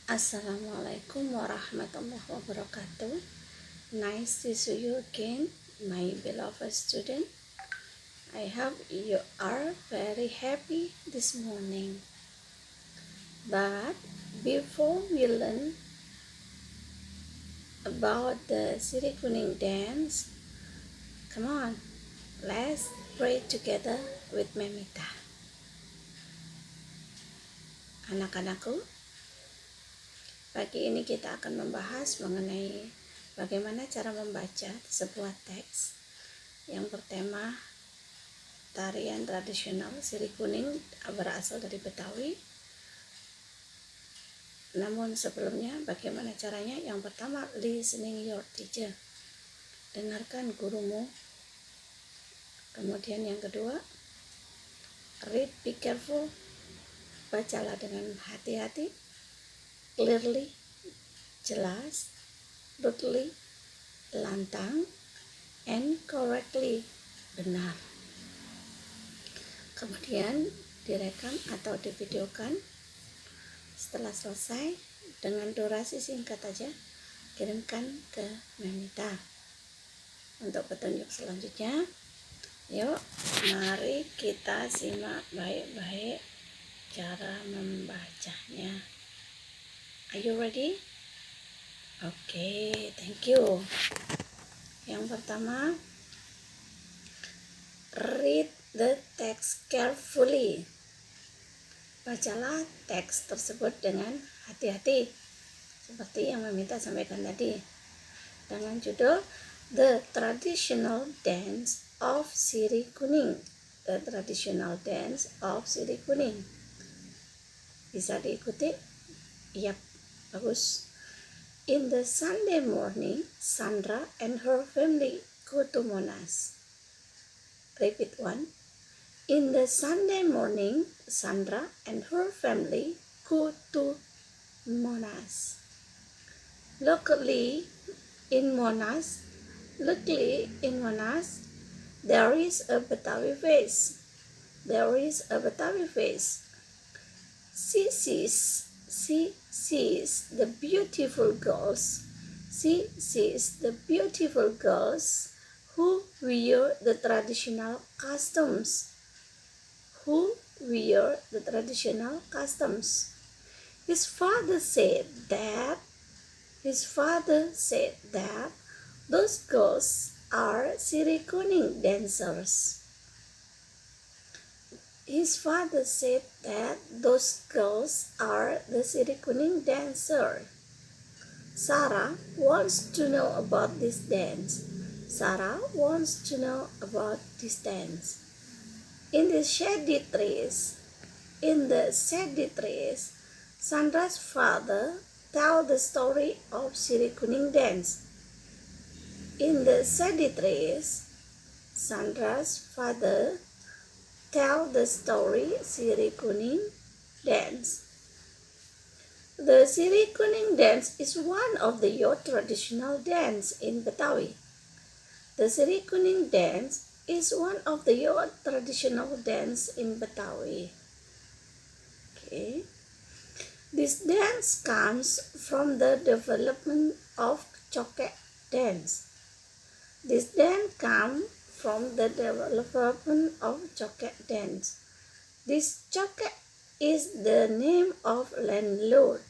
Assalamualaikum warahmatullahi wabarakatuh. Nice to see you again, my beloved student. I hope you are very happy this morning. But before we learn about the Siri Kuning dance, come on, let's pray together with Memita. Anak-anakku, pagi ini kita akan membahas mengenai bagaimana cara membaca sebuah teks yang bertema tarian tradisional Siri Kuning berasal dari Betawi. Namun sebelumnya, bagaimana caranya? Yang pertama, listening your teacher, dengarkan gurumu. Kemudian yang kedua, read, be careful, bacalah dengan hati-hati. Clearly, jelas. Rudely, lantang. And correctly, benar. Kemudian direkam atau divideokan. Setelah selesai, dengan durasi singkat aja, kirimkan ke Memita. Untuk petunjuk selanjutnya, yuk mari kita simak baik-baik cara membacanya. Are you ready? Oke, thank you. Yang pertama, read the text carefully. Bacalah teks tersebut dengan hati-hati, seperti yang Memita sampaikan tadi, dengan judul The Traditional Dance of Siri Kuning. The Traditional Dance of Siri Kuning. Bisa diikuti? Yap, bagus. In the Sunday morning, Sandra and her family go to Monas. Repeat one. In the Sunday morning, Sandra and her family go to Monas. Luckily in Monas, there is a Betawi face. She sees the beautiful girls. Who wear the traditional customs. His father said that those girls are Siri Kuning dancers. His father said that those girls are the Siri Kuning dancer. Sarah wants to know about this dance. In the shady trees, Sandra's father tells the story of Siri Kuning dance. In the shady trees, Sandra's father tells the story Siri Kuning dance. The Siri Kuning dance is one of the youth traditional dance in Betawi. The Siri Kuning dance is one of the youth traditional dance in Betawi. Okay. This dance comes from the development of Coket dance. This dance comes from the development of Coket dance. This Coket is the name of landlord.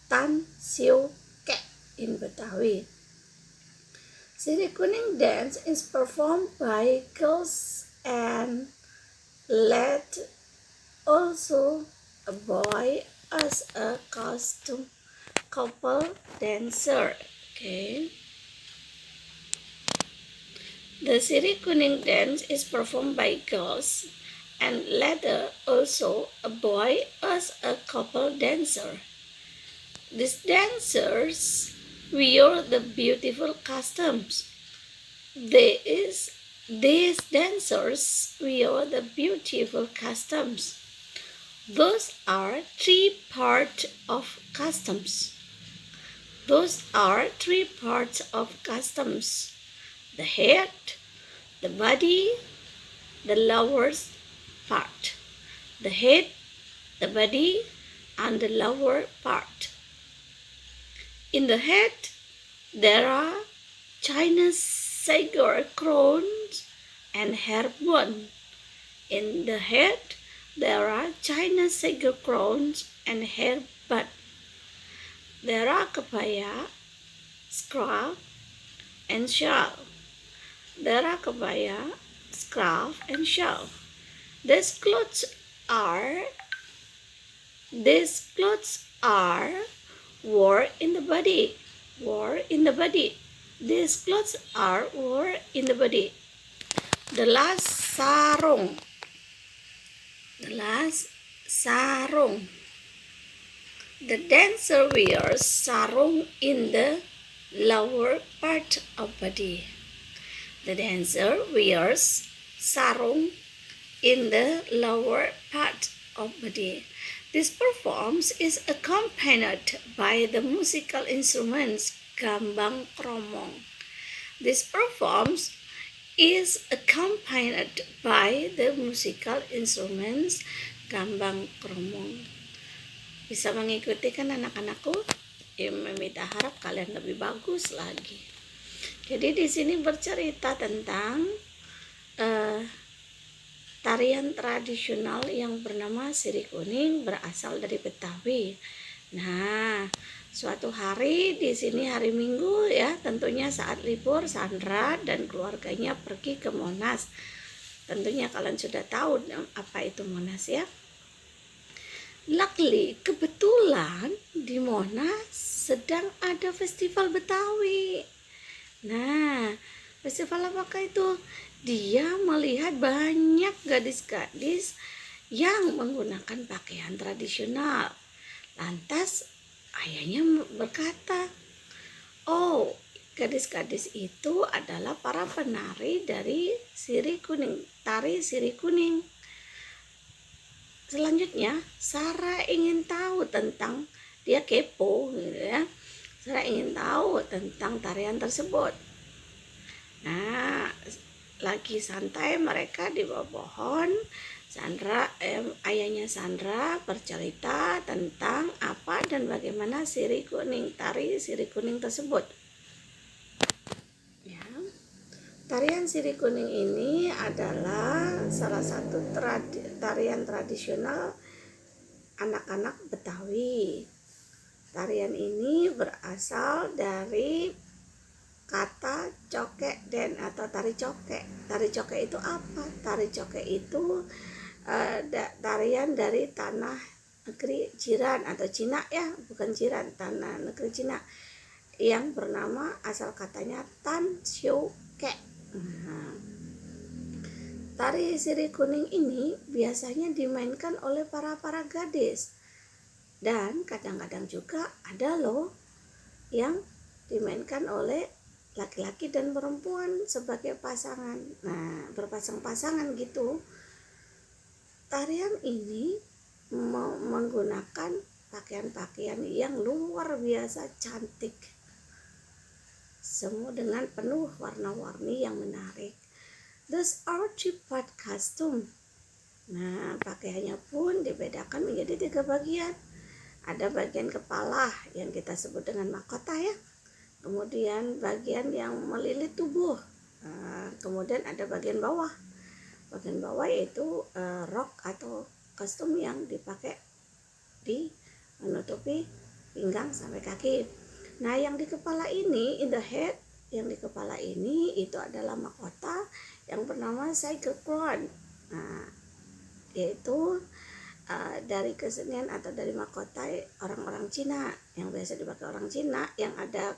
Tan Siu Kek in Betawi. Siri Kuning dance is performed by girls and led also a boy as a costume couple dancer. Okay. The Siri Kuning dance is performed by girls and later also a boy as a couple dancer. These dancers wear the beautiful costumes. These dancers wear the beautiful costumes. Those are three parts of customs. The head, the body, the lower part. the head, the body, and the lower part. In the head, there are China tiger crowns and hair bone. In the head, there are China tiger crowns and hair bun. There are kebaya, scarf, and shawl. There are kebaya, scarf, and shawl. These clothes are worn in the body. These clothes are worn in the body. The last sarung. The dancer wears sarung in the lower part of body. The dancer wears sarung in the lower part of body. This performance is accompanied by the musical instruments gambang kromong. This performance is accompanied by the musical instruments gambang kromong. Bisa mengikuti kan anak-anakku? Mimita harap kalian lebih bagus lagi. Jadi di sini bercerita tentang tarian tradisional yang bernama Sirih Kuning berasal dari Betawi. Nah, suatu hari di sini hari Minggu ya, tentunya saat libur, Sandra dan keluarganya pergi ke Monas. Tentunya kalian sudah tahu apa itu Monas ya. Luckily, kebetulan di Monas sedang ada festival Betawi. Nah, festival apakah itu? Dia melihat banyak gadis-gadis yang menggunakan pakaian tradisional. Lantas ayahnya berkata, "Oh, gadis-gadis itu adalah para penari dari Sirih Kuning, tari Sirih Kuning." Selanjutnya, Sarah ingin tahu tentang, dia kepo gitu ya. Sarah ingin tahu tentang tarian tersebut. Nah, lagi santai mereka di bawah pohon. Ayahnya Sandra bercerita tentang apa dan bagaimana Sirih Kuning, tari Sirih Kuning tersebut. Ya. Tarian Sirih Kuning ini adalah salah satu tarian tradisional anak-anak Betawi. Tarian ini berasal dari kata cokek den atau tari cokek. Tari cokek itu apa? Tari cokek itu tarian dari tanah negeri jiran atau Cina ya, bukan jiran, tanah negeri Cina yang bernama asal katanya Tan Siu Kek. Nah, tari Sirih Kuning ini biasanya dimainkan oleh para gadis dan kadang-kadang juga ada loh yang dimainkan oleh laki-laki dan perempuan sebagai pasangan. Nah, berpasang-pasangan gitu. Tarian ini menggunakan pakaian-pakaian yang luar biasa cantik, semua dengan penuh warna-warni yang menarik. Those are two-part costume. Nah, pakaiannya pun dibedakan menjadi 3 bagian. Ada bagian kepala yang kita sebut dengan mahkota ya. Kemudian bagian yang melilit tubuh. Kemudian ada bagian bawah. Bagian bawah yaitu rok atau kostum yang dipakai di menutupi pinggang sampai kaki. Nah, yang di kepala ini, in the head, yang di kepala ini itu adalah mahkota yang bernama tiger crown. Nah, yaitu dari kesenian atau dari mahkota orang-orang Cina yang biasa dipakai orang Cina, yang ada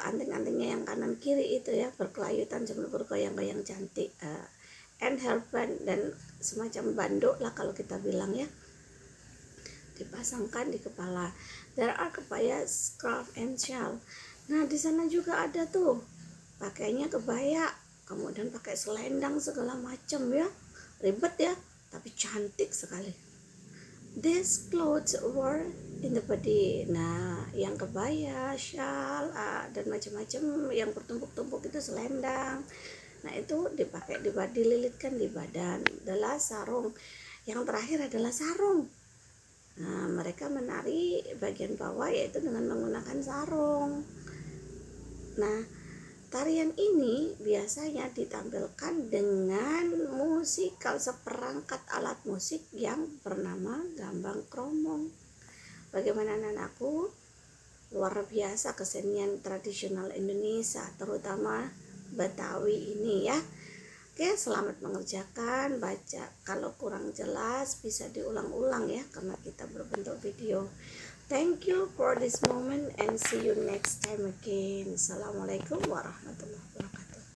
anting-antingnya yang kanan kiri itu ya, berkelayutan sambil bergoyang-goyang cantik, and hairband dan semacam banduk lah kalau kita bilang ya, dipasangkan di kepala. There are kebaya, scarf, and shawl. Nah, di sana juga ada tuh pakainya kebaya, kemudian pakai selendang segala macam ya, ribet ya, tapi cantik sekali. These clothes were in the body. Nah, yang kebaya, shawl, dan macam-macam yang bertumpuk-tumpuk itu selendang. Nah itu dipakai dililitkan di badan adalah sarung. Yang terakhir adalah sarung. Nah mereka menari bagian bawah yaitu dengan menggunakan sarung. Nah tarian ini biasanya ditampilkan dengan musikal seperangkat alat musik yang bernama gambang kromong. Bagaimana anak-anakku? Luar biasa kesenian tradisional Indonesia, terutama Betawi ini ya. Oke, selamat mengerjakan. Baca, kalau kurang jelas bisa diulang-ulang ya, karena kita berbentuk video. Thank you for this moment and see you next time again. Assalamualaikum warahmatullahi wabarakatuh.